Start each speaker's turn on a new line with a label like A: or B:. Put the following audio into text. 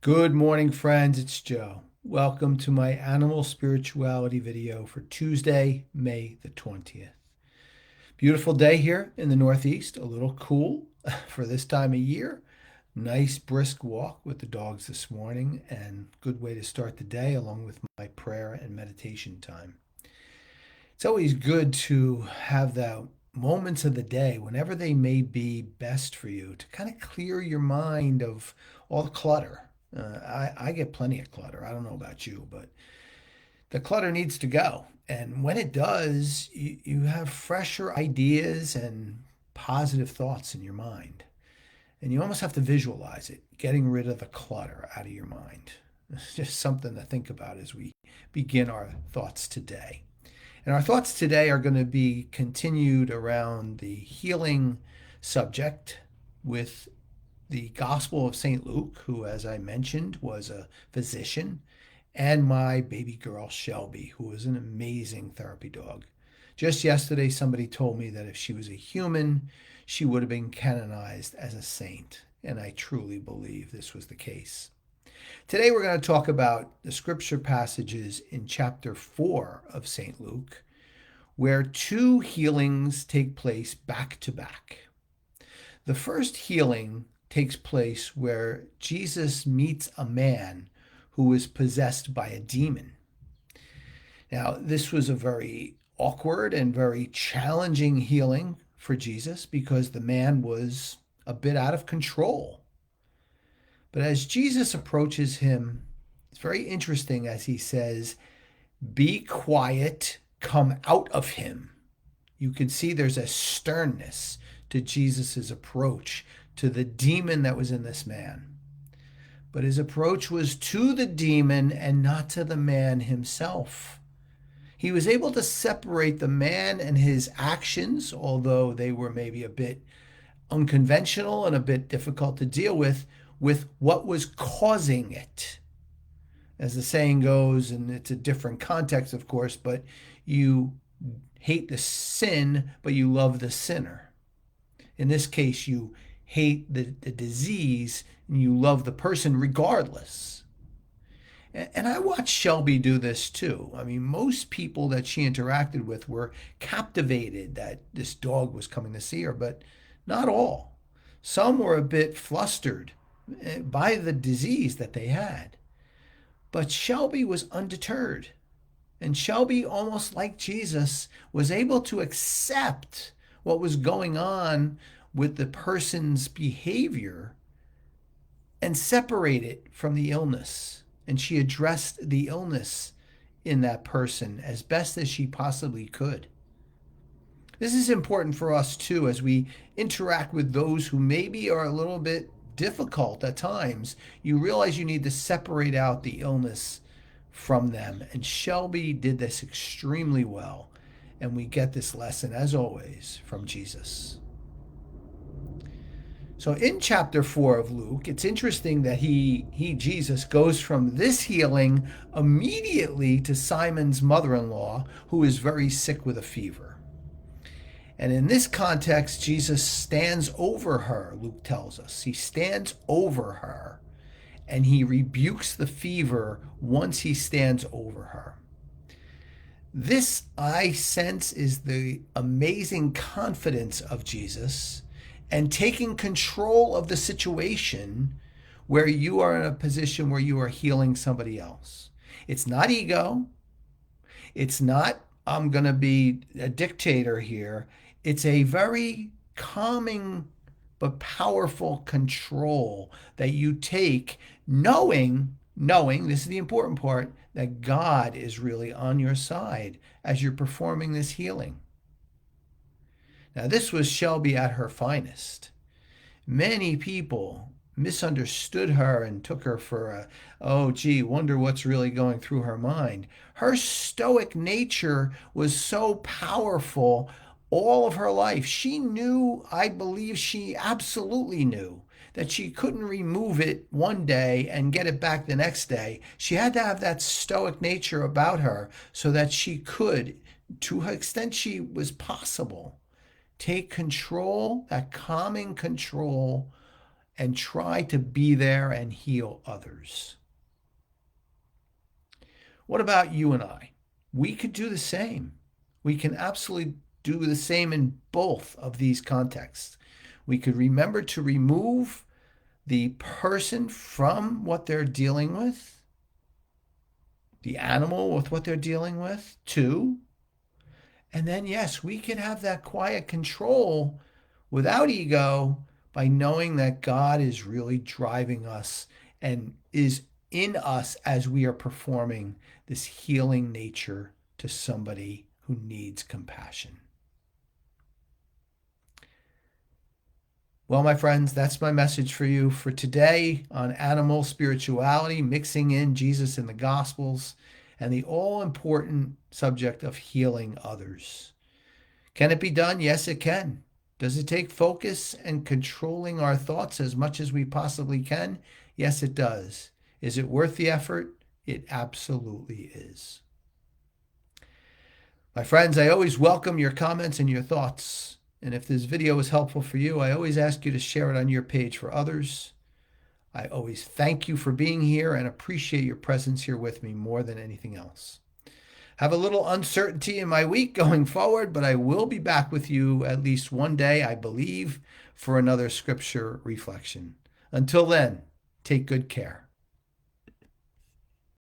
A: Good morning, friends. It's Joe. Welcome to my animal spirituality video for Tuesday, May the 20th. Beautiful day here in the Northeast, a little cool for this time of year. Nice brisk walk with the dogs this morning, and good way to start the day along with my prayer and meditation time. It's always good to have the moments of the day, whenever they may be best for you, to kind of clear your mind of all the clutter. I get plenty of clutter. I don't know about you, but the clutter needs to go. And when it does, you have fresher ideas and positive thoughts in your mind. And you almost have to visualize it, getting rid of the clutter out of your mind. It's just something to think about as we begin our thoughts today. And our thoughts today are going to be continued around the healing subject with the Gospel of St. Luke, who, as I mentioned, was a physician, and my baby girl, Shelby, who was an amazing therapy dog. Just yesterday, somebody told me that if she was a human, she would have been canonized as a saint, and I truly believe this was the case. Today, we're going to talk about the scripture passages in chapter 4 of St. Luke, where two healings take place back to back. The first healing takes place where Jesus meets a man who is possessed by a demon. Now, this was a very awkward and very challenging healing for Jesus because the man was a bit out of control. But as Jesus approaches him, it's very interesting as he says, "Be quiet, come out of him." You can see there's a sternness to Jesus's approach to the demon that was in this man. But his approach was to the demon and not to the man himself. He was able to separate the man and his actions, although they were maybe a bit unconventional and a bit difficult to deal with what was causing it. As the saying goes, and it's a different context, of course, but you hate the sin, but you love the sinner. In this case, you hate the disease and you love the person regardless. And I watched Shelby do this too. I mean, most people that she interacted with were captivated that this dog was coming to see her, but not all. Some were a bit flustered by the disease that they had. But Shelby was undeterred. And Shelby, almost like Jesus, was able to accept what was going on with the person's behavior and separate it from the illness. And she addressed the illness in that person as best as she possibly could. This is important for us too as we interact with those who maybe are a little bit difficult at times. You realize you need to separate out the illness from them. And Shelby did this extremely well. And we get this lesson, as always, from Jesus. So in chapter 4 of Luke, it's interesting that Jesus, goes from this healing immediately to Simon's mother-in-law, who is very sick with a fever. And in this context, Jesus stands over her, Luke tells us. He stands over her and he rebukes the fever once he stands over her. This, I sense, is the amazing confidence of Jesus and taking control of the situation where you are in a position where you are healing somebody else. It's not ego. It's not, I'm going to be a dictator here. It's a very calming but powerful control that you take, knowing, this is the important part, that God is really on your side as you're performing this healing. Now, this was Shelby at her finest. Many people misunderstood her and took her for oh, gee, wonder what's really going through her mind. Her stoic nature was so powerful all of her life. She knew, I believe she absolutely knew, that she couldn't remove it one day and get it back the next day. She had to have that stoic nature about her so that she could, to the extent she was possible, take control, that calming control, and try to be there and heal others. What about you and I? We could do the same. We can absolutely do the same in both of these contexts. We could remember to remove the person from what they're dealing with, the animal with what they're dealing with, too. And then, yes, we can have that quiet control without ego by knowing that God is really driving us and is in us as we are performing this healing nature to somebody who needs compassion. Well, my friends, that's my message for you for today on animal spirituality, mixing in Jesus in the Gospels, and the all-important subject of healing others. Can it be done? Yes, it can. Does it take focus and controlling our thoughts as much as we possibly can? Yes, it does. Is it worth the effort? It absolutely is. My friends, I always welcome your comments and your thoughts. And if this video is helpful for you, I always ask you to share it on your page for others. I always thank you for being here and appreciate your presence here with me more than anything else. Have a little uncertainty in my week going forward, but I will be back with you at least one day, I believe, for another scripture reflection. Until then, take good care.